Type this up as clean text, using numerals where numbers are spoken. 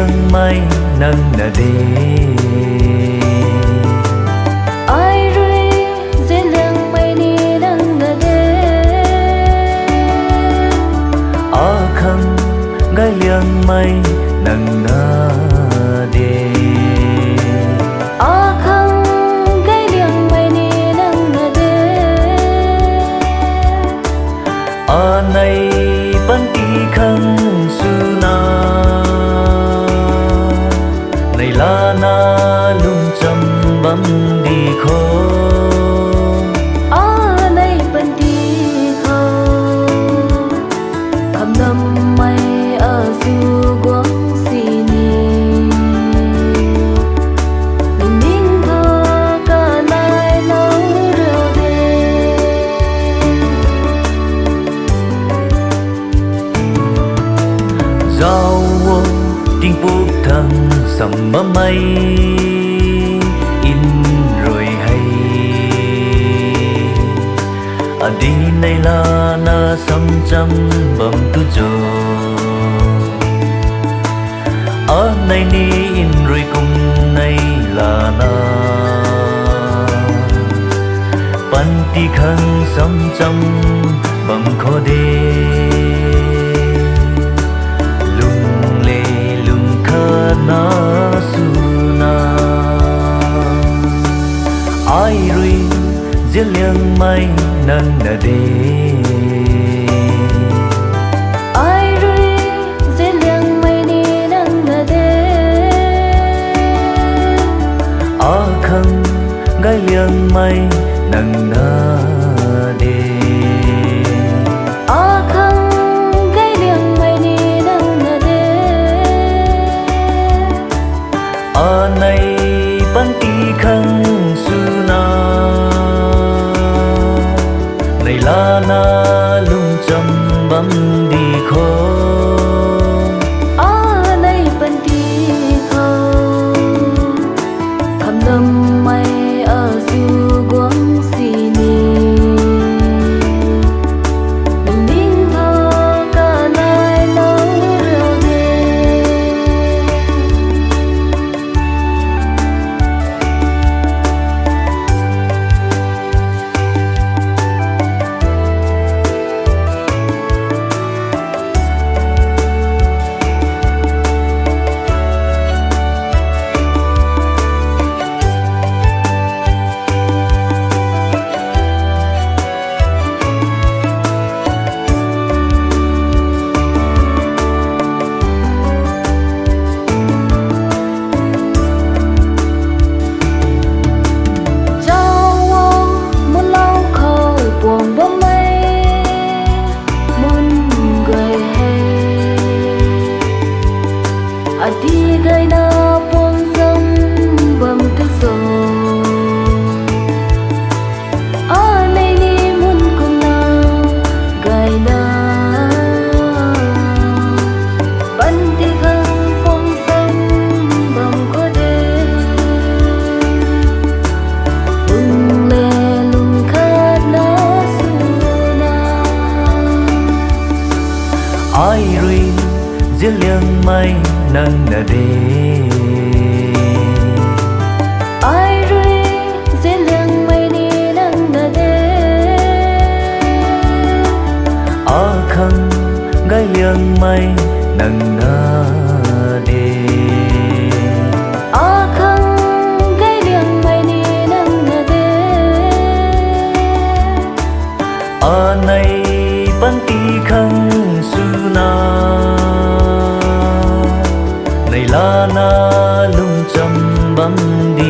liang mai nang na de ai rui dễ liang mai ni nang na de a khang gai liang mai nang na de a khang gai liang mai ni nang na de a nay pan ti khang su na này la na lung chăm bấm đi khô a nay ban đi khâu kham năm mai ở du quang xì ni mình ninh thơ cả nay nấu rượu đê giao wo tiếng bốc thăng sầm mơ mây in rồi hay à đi này là na sầm chăm bầm tu cho ở này ni in rồi cùng này là na pan ti khang sầm chăm bầm khó đê na suna ai rui dễ liang mai nang na de ai rui dễ liang mai ni nang na de a khang gai liang mai nang na de a khang gai liang mai ni nang na de a nay pan ti khang su na này la na lung chăm bấm đi khô a nay ban đi khâu kham năm mai ở du quang xì ni mình ninh thơ cả nay nấu rượu đê đi gai na buông dâm bầm thức rồi ở đây đi muốn cùng nào gai na bắn đi khăng buông dâm bầm có đê lung lê lung khát na suna ai rui dễ liang mai nang na de ai rui dễ liang mai ni nang na de a khang gai liang mai nang na de a khang gai liang mai ni nang na de a nay pan ti khang su na này la na lung chăm bấm đi